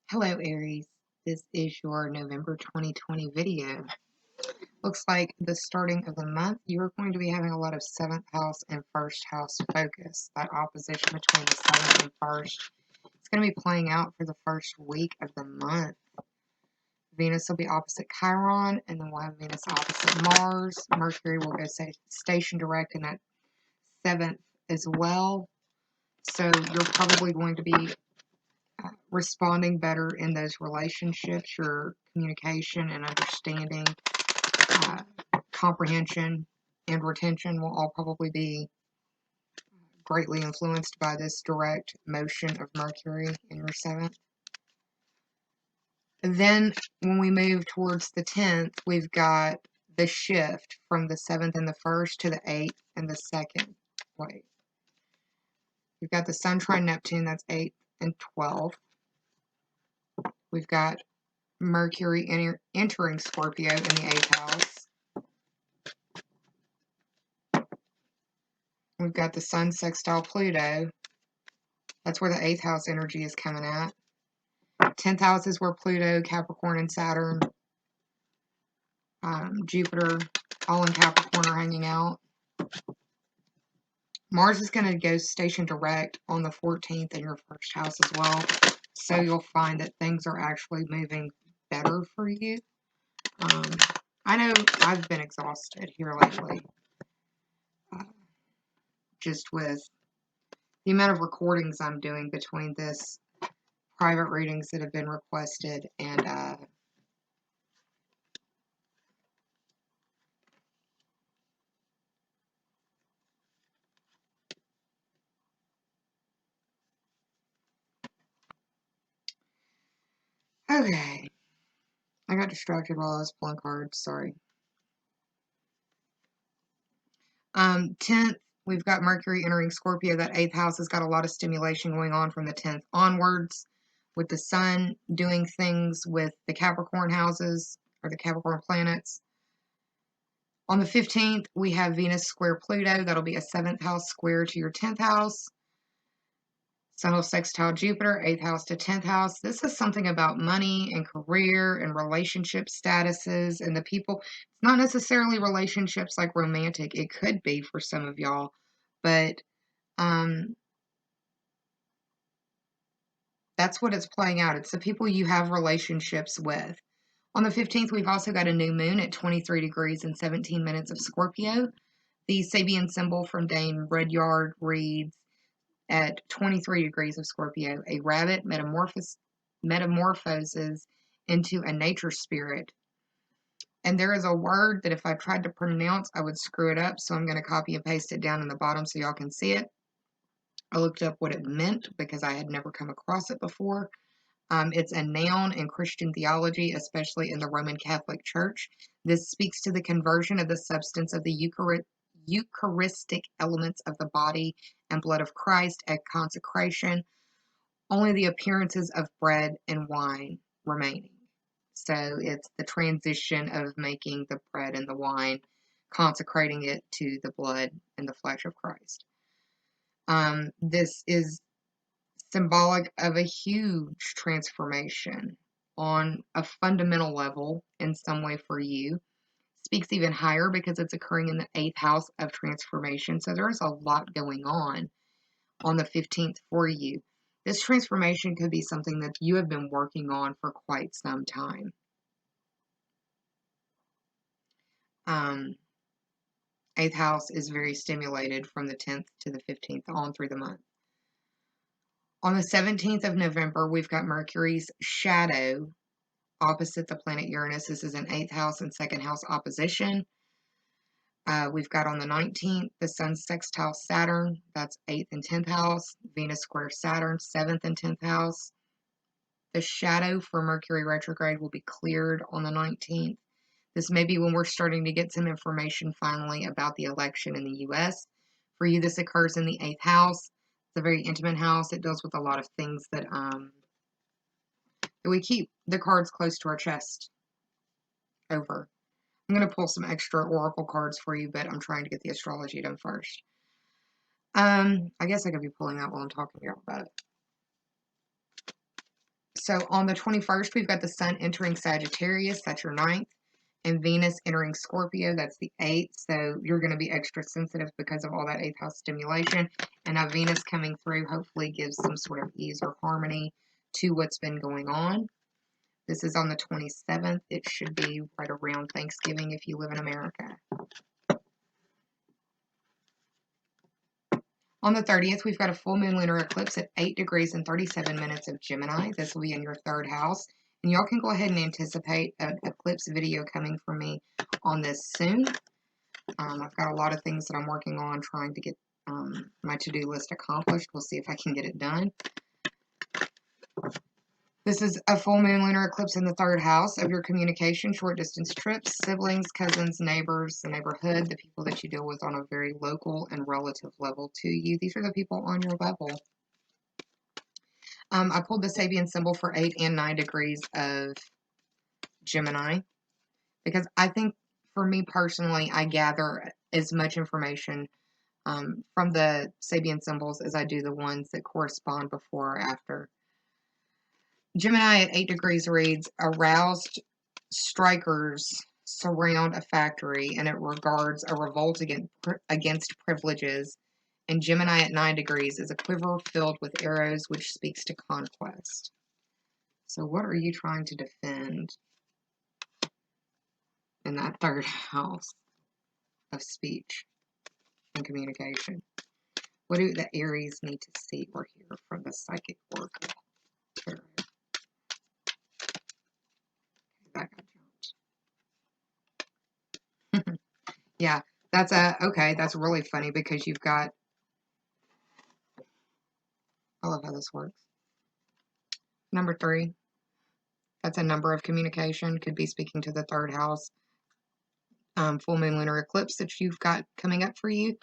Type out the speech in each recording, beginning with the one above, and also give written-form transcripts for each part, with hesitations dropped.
Hello Aries, this is your November 2020 video. Looks like the starting of the month, you're going to be having a lot of 7th house and 1st house focus. That opposition between the 7th and 1st. It's going to be playing out for the first week of the month. Venus will be opposite Chiron, and then we'll have Venus opposite Mars. Mercury will go station direct in that 7th as well. So you're probably going to be responding better in those relationships. Your communication and understanding, comprehension, and retention will all probably be greatly influenced by this direct motion of Mercury in your 7th. Then when we move towards the 10th, we've got the shift from the 7th and the 1st to the 8th and the 2nd. Wait. We've got the Sun trine Neptune, that's 8th and 12th. We've got Mercury entering Scorpio in the 8th house. We've got the Sun sextile Pluto. That's where the 8th house energy is coming at. 10th house is where Pluto, Capricorn, and Saturn, Jupiter, all in Capricorn are hanging out. Mars is going to go station direct on the 14th in your 1st house as well. So you'll find that things are actually moving better for you. I know I've been exhausted here lately. Just with the amount of recordings I'm doing between this private readings that have been requested and okay. I got distracted while I was pulling cards, sorry. 10th, we've got Mercury entering Scorpio. That 8th house has got a lot of stimulation going on from the 10th onwards, with the Sun doing things with the Capricorn houses, or the Capricorn planets. On the 15th, we have Venus square Pluto. That'll be a 7th house square to your 10th house. Sun will sextile Jupiter, 8th house to 10th house. This is something about money and career and relationship statuses and the people. It's not necessarily relationships like romantic. It could be for some of y'all, but that's what it's playing out. It's the people you have relationships with. On the 15th, we've also got a new moon at 23 degrees and 17 minutes of Scorpio. The Sabian symbol from Dane Rudyard reads, at 23 degrees of Scorpio, a rabbit metamorphoses into a nature spirit. And there is a word that if I tried to pronounce, I would screw it up. So I'm going to copy and paste it down in the bottom so y'all can see it. I looked up what it meant because I had never come across it before. It's a noun in Christian theology, especially in the Roman Catholic Church. This speaks to the conversion of the substance of the Eucharistic elements of the body and blood of Christ at consecration, only the appearances of bread and wine remaining. So it's the transition of making the bread and the wine, consecrating it to the blood and the flesh of Christ. This is symbolic of a huge transformation on a fundamental level in some way for you. Speaks even higher because it's occurring in the 8th house of transformation. So there's a lot going on the 15th for you. This transformation could be something that you have been working on for quite some time. 8th house is very stimulated from the 10th to the 15th on through the month. On the 17th of November, we've got Mercury's shadow opposite the planet Uranus. This is an 8th house and 2nd house opposition. We've got on the 19th, the Sun sextile Saturn. That's 8th and 10th house. Venus square Saturn, 7th and 10th house. The shadow for Mercury retrograde will be cleared on the 19th. This may be when we're starting to get some information finally about the election in the U.S. For you, this occurs in the 8th house. It's a very intimate house. It deals with a lot of things that we keep the cards close to our chest over. I'm going to pull some extra oracle cards for you, but I'm trying to get the astrology done first. I guess I could be pulling that while I'm talking to you about it. So on the 21st, we've got the Sun entering Sagittarius. That's your 9th. And Venus entering Scorpio. That's the 8th. So you're going to be extra sensitive because of all that 8th house stimulation. And now Venus coming through hopefully gives some sort of ease or harmony to what's been going on. This is on the 27th. It should be right around Thanksgiving if you live in America. On the 30th, we've got a full moon lunar eclipse at 8 degrees and 37 minutes of Gemini. This will be in your 3rd house. And y'all can go ahead and anticipate an eclipse video coming from me on this soon. I've got a lot of things that I'm working on trying to get my to-do list accomplished. We'll see if I can get it done. This is a full moon lunar eclipse in the 3rd house of your communication, short distance trips, siblings, cousins, neighbors, the neighborhood, the people that you deal with on a very local and relative level to you. These are the people on your level. I pulled the Sabian symbol for 8 and 9 degrees of Gemini because I think for me personally, I gather as much information from the Sabian symbols as I do the ones that correspond before or after. Gemini at 8 degrees reads, aroused strikers surround a factory, and it regards a revolt against privileges. And Gemini at 9 degrees is a quiver filled with arrows, which speaks to conquest. So what are you trying to defend in that 3rd house of speech and communication? What do the Aries need to see or hear from the psychic oracle? That got jumped. Yeah, that's really funny because you've got, I love how this works. Number 3, that's a number of communication, could be speaking to the 3rd house. Full moon lunar eclipse that you've got coming up for you.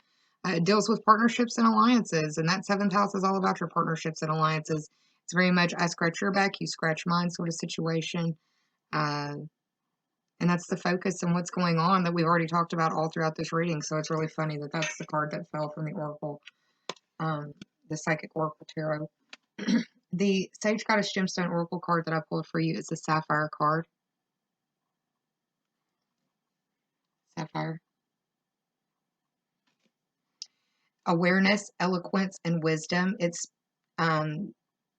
It deals with partnerships and alliances, and that 7th house is all about your partnerships and alliances. It's very much I scratch your back, you scratch mine sort of situation. And that's the focus and what's going on that we've already talked about all throughout this reading. So it's really funny that that's the card that fell from the Oracle, the Psychic Oracle Tarot. The Sage Goddess Gemstone Oracle card that I pulled for you is the Sapphire card. Sapphire. Awareness, eloquence, and wisdom. It's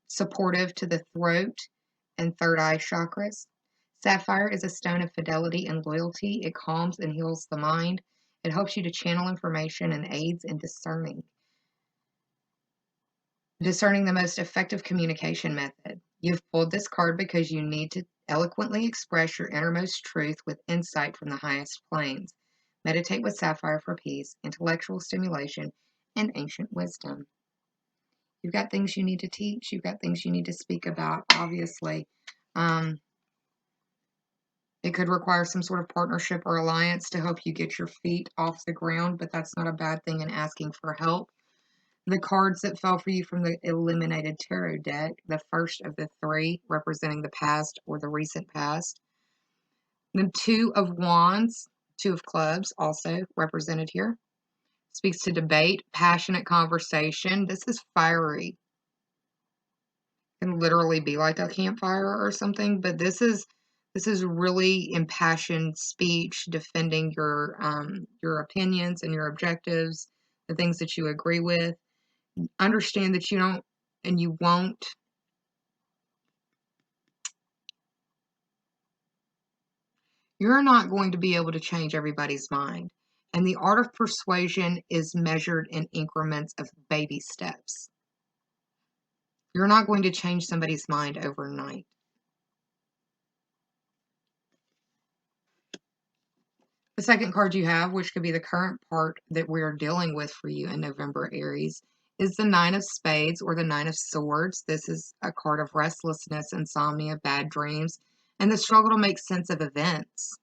supportive to the throat and 3rd eye chakras. Sapphire is a stone of fidelity and loyalty. It calms and heals the mind. It helps you to channel information and aids in discerning the most effective communication method. You've pulled this card because you need to eloquently express your innermost truth with insight from the highest planes. Meditate with Sapphire for peace, intellectual stimulation, and ancient wisdom. You've got things you need to teach. You've got things you need to speak about, obviously. It could require some sort of partnership or alliance to help you get your feet off the ground, but that's not a bad thing in asking for help. The cards that fell for you from the Illuminated Tarot deck, the first of the 3 representing the past or the recent past. The 2 of Wands, 2 of Clubs also represented here. Speaks to debate, passionate conversation. This is fiery. It can literally be like a campfire or something, but this is really impassioned speech defending your opinions and your objectives, the things that you agree with. Understand that you don't and you won't you're not going to be able to change everybody's mind. And the art of persuasion is measured in increments of baby steps. You're not going to change somebody's mind overnight. The second card you have, which could be the current part that we're dealing with for you in November, Aries, is the 9 of Spades or the 9 of Swords. This is a card of restlessness, insomnia, bad dreams, and the struggle to make sense of events.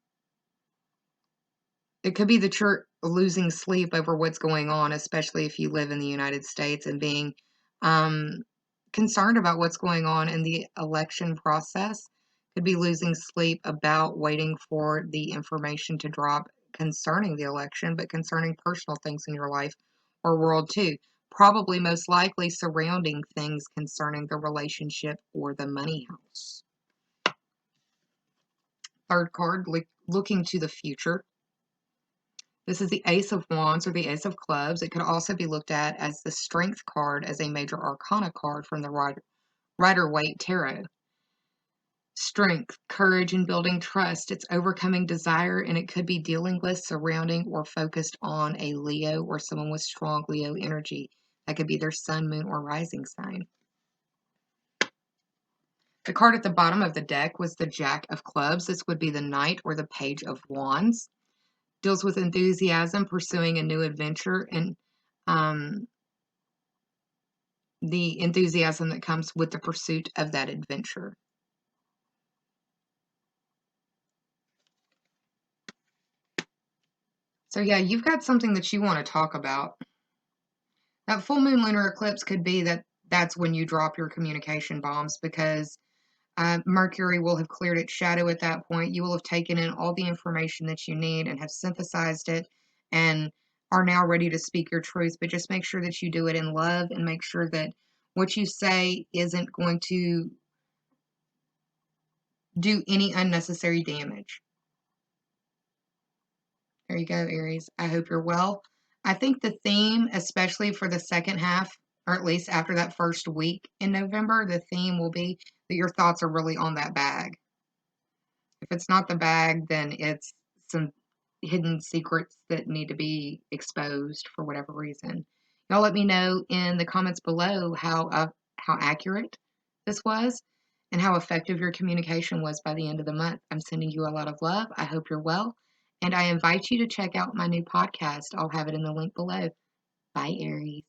It could be that you're losing sleep over what's going on, especially if you live in the United States, and being concerned about what's going on in the election process. Could be losing sleep about waiting for the information to drop concerning the election, but concerning personal things in your life or world too. probably most likely surrounding things concerning the relationship or the money house. Third card, looking to the future. This is the Ace of Wands or the Ace of Clubs. It could also be looked at as the Strength card, as a major arcana card from the Rider-Waite Tarot. Strength, courage, and building trust. It's overcoming desire, and it could be dealing with, surrounding, or focused on a Leo or someone with strong Leo energy. That could be their sun, moon, or rising sign. The card at the bottom of the deck was the Jack of Clubs. This would be the Knight or the Page of Wands. Deals with enthusiasm, pursuing a new adventure, and the enthusiasm that comes with the pursuit of that adventure. So yeah, you've got something that you want to talk about. That full moon lunar eclipse could be that's when you drop your communication bombs, because Mercury will have cleared its shadow at that point. You will have taken in all the information that you need and have synthesized it and are now ready to speak your truth. But just make sure that you do it in love, and make sure that what you say isn't going to do any unnecessary damage. There you go, Aries. I hope you're well. I think the theme, especially for the second half, or at least after that first week in November, the theme will be that your thoughts are really on that bag. If it's not the bag, then it's some hidden secrets that need to be exposed for whatever reason. Y'all let me know in the comments below how accurate this was and how effective your communication was by the end of the month. I'm sending you a lot of love. I hope you're well. And I invite you to check out my new podcast. I'll have it in the link below. Bye, Aries.